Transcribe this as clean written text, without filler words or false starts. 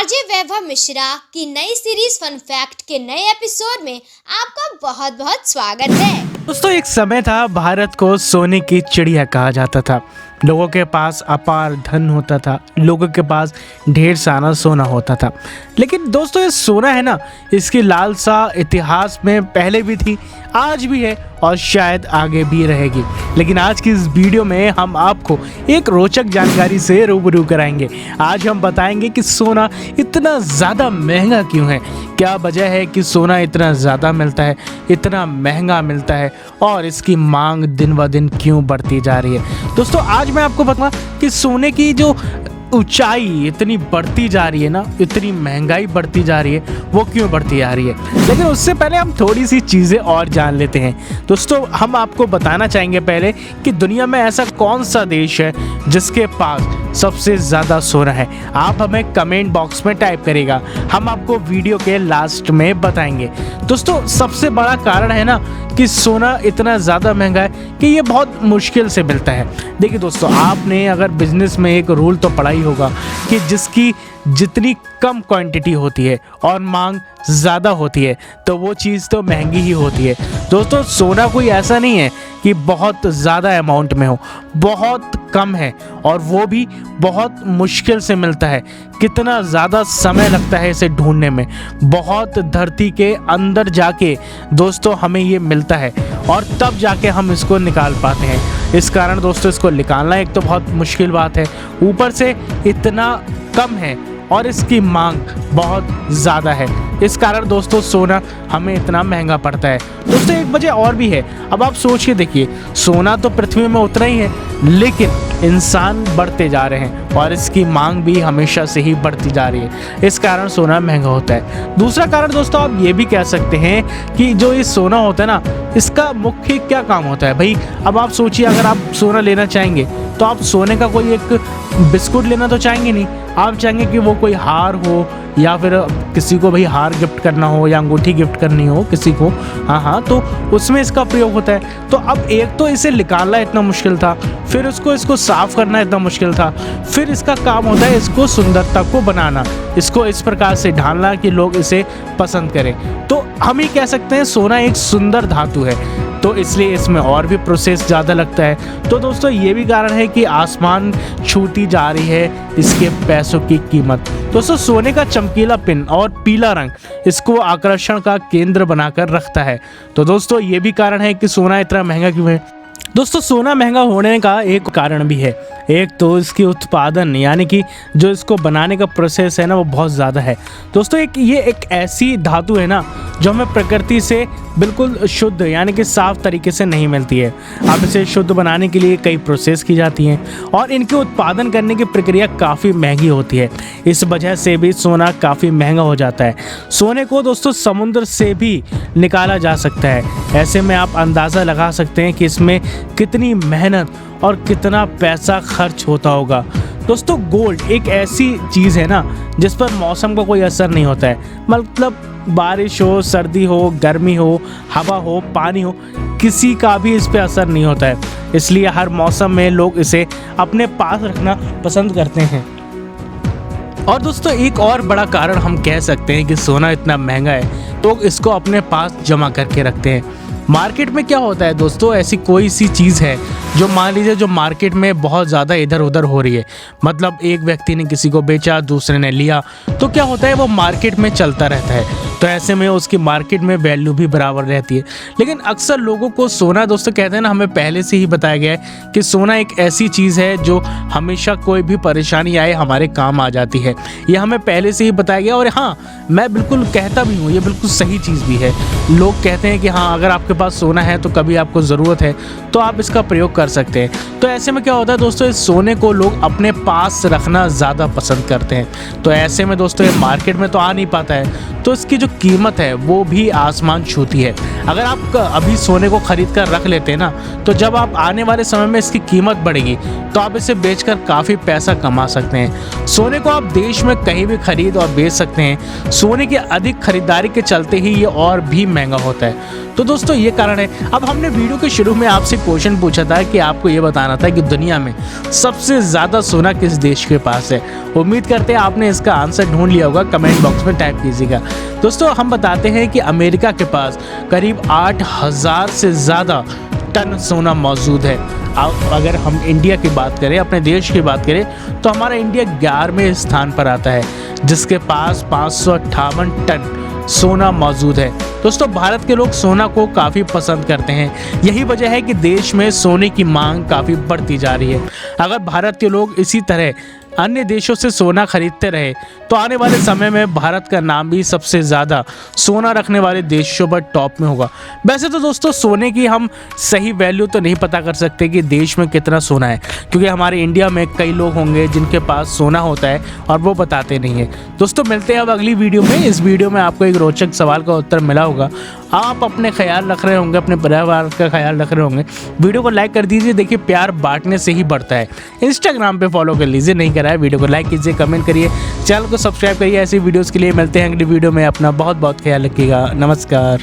RJ वैभव मिश्रा की नई series fun fact के नए एपिसोड में आपका बहुत बहुत स्वागत है। दोस्तों एक समय था, भारत को सोने की चिड़िया कहा जाता था। लोगों के पास अपार धन होता था, लोगों के पास ढेर सारा सोना होता था। लेकिन दोस्तों ये सोना है ना, इसकी लालसा इतिहास में पहले भी थी, आज भी है और शायद आगे भी रहेगी। लेकिन आज की इस वीडियो में हम आपको एक रोचक जानकारी से रूबरू कराएंगे। आज हम बताएंगे कि सोना इतना ज़्यादा महंगा क्यों है, क्या वजह है कि सोना इतना ज़्यादा मिलता है, इतना महंगा मिलता है और इसकी मांग दिन ब दिन क्यों बढ़ती जा रही है। दोस्तों आज मैं आपको बताऊंगा कि सोने की जो ऊंचाई इतनी बढ़ती जा रही है ना, इतनी महंगाई बढ़ती जा रही है, वो क्यों बढ़ती जा रही है। लेकिन उससे पहले हम थोड़ी सी चीज़ें और जान लेते हैं। दोस्तों हम आपको बताना चाहेंगे पहले कि दुनिया में ऐसा कौन सा देश है जिसके पास सबसे ज़्यादा सोना है। आप हमें कमेंट बॉक्स में टाइप करेगा, हम आपको वीडियो के लास्ट में बताएंगे। दोस्तों सबसे बड़ा कारण है ना कि सोना इतना ज़्यादा महंगा है कि ये बहुत मुश्किल से मिलता है। देखिए दोस्तों, आपने अगर बिजनेस में एक रूल तो पढ़ा ही होगा कि जिसकी जितनी कम क्वांटिटी होती है और मांग ज़्यादा होती है तो वो चीज़ तो महंगी ही होती है। दोस्तों सोना कोई ऐसा नहीं है कि बहुत ज़्यादा अमाउंट में हो, बहुत कम है और वो भी बहुत मुश्किल से मिलता है। कितना ज़्यादा समय लगता है इसे ढूंढने में, बहुत धरती के अंदर जाके दोस्तों हमें ये मिलता है और तब जाके हम इसको निकाल पाते हैं। इस कारण दोस्तों इसको निकालना एक तो बहुत मुश्किल बात है, ऊपर से इतना कम है और इसकी मांग बहुत ज़्यादा है। इस कारण दोस्तों सोना हमें इतना महंगा पड़ता है। दोस्तों एक वजह और भी है। अब आप सोच के देखिए, सोना तो पृथ्वी में उतना ही है, लेकिन इंसान बढ़ते जा रहे हैं और इसकी मांग भी हमेशा से ही बढ़ती जा रही है। इस कारण सोना महंगा होता है। दूसरा कारण दोस्तों आप ये भी कह सकते हैं कि जो ये सोना होता है ना, इसका मुख्य क्या काम होता है भाई। अब आप सोचिए, अगर आप सोना लेना चाहेंगे तो आप सोने का कोई एक बिस्कुट लेना तो चाहेंगे नहीं, आप चाहेंगे कि वो कोई हार हो या फिर किसी को भाई हार गिफ्ट करना हो या अंगूठी गिफ्ट करनी हो किसी को, हाँ तो उसमें इसका प्रयोग होता है। तो अब एक तो इसे निकालना इतना मुश्किल था, फिर इसको साफ करना इतना मुश्किल था, फिर इसका काम होता है इसको सुंदरता को बनाना, इसको इस प्रकार से ढालना कि लोग इसे पसंद करें। तो हम ही कह सकते हैं सोना एक सुंदर धातु है, तो इसलिए इसमें और भी प्रोसेस ज़्यादा लगता है। तो दोस्तों ये भी कारण है कि आसमान छूती जा रही है इसके पैसों की कीमत। दोस्तों सोने का चमकीला पिन और पीला रंग इसको आकर्षण का केंद्र बनाकर रखता है। तो दोस्तों ये भी कारण है कि सोना इतना महंगा क्यों है। दोस्तों सोना महंगा होने का एक कारण भी है, एक तो इसकी उत्पादन यानी कि जो इसको बनाने का प्रोसेस है ना वो बहुत ज़्यादा है। दोस्तों ये एक ऐसी धातु है ना जो हमें प्रकृति से बिल्कुल शुद्ध यानी कि साफ तरीके से नहीं मिलती है। अब इसे शुद्ध बनाने के लिए कई प्रोसेस की जाती हैं और इनके उत्पादन करने की प्रक्रिया काफ़ी महंगी होती है। इस वजह से भी सोना काफ़ी महंगा हो जाता है। सोने को दोस्तों समुद्र से भी निकाला जा सकता है। ऐसे में आप अंदाज़ा लगा सकते हैं कि इसमें कितनी मेहनत और कितना पैसा खर्च होता होगा। दोस्तों गोल्ड एक ऐसी चीज़ है ना जिस पर मौसम का कोई असर नहीं होता है। मतलब बारिश हो, सर्दी हो, गर्मी हो, हवा हो, पानी हो, किसी का भी इस पे असर नहीं होता है। इसलिए हर मौसम में लोग इसे अपने पास रखना पसंद करते हैं। और दोस्तों एक और बड़ा कारण हम कह सकते हैं कि सोना इतना महंगा है तो इसको अपने पास जमा करके रखते हैं। मार्केट में क्या होता है दोस्तों, ऐसी कोई सी चीज़ है जो मान लीजिए जो मार्केट में बहुत ज़्यादा इधर उधर हो रही है, मतलब एक व्यक्ति ने किसी को बेचा, दूसरे ने लिया, तो क्या होता है वो मार्केट में चलता रहता है। तो ऐसे में उसकी मार्केट में वैल्यू भी बराबर रहती है। लेकिन अक्सर लोगों को सोना दोस्तों कहते हैं ना, हमें पहले से ही बताया गया है कि सोना एक ऐसी चीज़ है जो हमेशा कोई भी परेशानी आए हमारे काम आ जाती है। ये हमें पहले से ही बताया गया और हाँ मैं बिल्कुल कहता भी हूँ, ये बिल्कुल सही चीज़ भी है। लोग कहते हैं कि हाँ अगर आपके पास सोना है तो कभी आपको ज़रूरत है तो आप इसका प्रयोग कर सकते हैं। तो ऐसे में क्या होता है दोस्तों, इस सोने को लोग अपने पास रखना ज़्यादा पसंद करते हैं। तो ऐसे में दोस्तों ये मार्केट में तो आ नहीं पाता है, तो इसकी जो कीमत है वो भी आसमान छूती है। अगर आप अभी सोने को खरीद कर रख लेते हैं ना, तो जब आप आने वाले समय में इसकी कीमत बढ़ेगी तो आप इसे बेचकर काफ़ी पैसा कमा सकते हैं। सोने को आप देश में कहीं भी खरीद और बेच सकते हैं। सोने की अधिक खरीदारी के चलते ही ये और भी महंगा होता है। तो दोस्तों ये कारण है। अब हमने वीडियो के शुरू में आपसे क्वेश्चन पूछा था कि आपको ये बताना था कि दुनिया में सबसे ज़्यादा सोना किस देश के पास है। उम्मीद करते हैं आपने इसका आंसर ढूंढ लिया होगा, कमेंट बॉक्स में टाइप कीजिएगा। दोस्तों हम बताते हैं कि अमेरिका के पास करीब 8,000 से ज़्यादा टन सोना मौजूद है। अगर हम इंडिया की बात करें, अपने देश की बात करें, तो हमारा इंडिया 11वें स्थान पर आता है, जिसके पास 558 टन सोना मौजूद है। दोस्तों भारत के लोग सोना को काफ़ी पसंद करते हैं। यही वजह है कि देश में सोने की मांग काफ़ी बढ़ती जा रही है। अगर भारत के लोग इसी तरह अन्य देशों से सोना खरीदते रहे तो आने वाले समय में भारत का नाम भी सबसे ज़्यादा सोना रखने वाले देशों पर टॉप में होगा। वैसे तो दोस्तों सोने की हम सही वैल्यू तो नहीं पता कर सकते कि देश में कितना सोना है, क्योंकि हमारे इंडिया में कई लोग होंगे जिनके पास सोना होता है और वो बताते नहीं है। दोस्तों मिलते हैं अब अगली वीडियो में। इस वीडियो में आपको एक रोचक सवाल का उत्तर मिला होगा। आप अपने ख्याल रख रहे होंगे, अपने परिवार का ख्याल रख रहे होंगे। वीडियो को लाइक कर दीजिए। देखिए प्यार बांटने से ही बढ़ता है। इंस्टाग्राम पे फॉलो कर लीजिए, नहीं करा है, वीडियो को लाइक कीजिए, कमेंट करिए, चैनल को सब्सक्राइब करिए। ऐसी वीडियोस के लिए मिलते हैं अगली वीडियो में। अपना बहुत बहुत ख्याल रखिएगा। नमस्कार।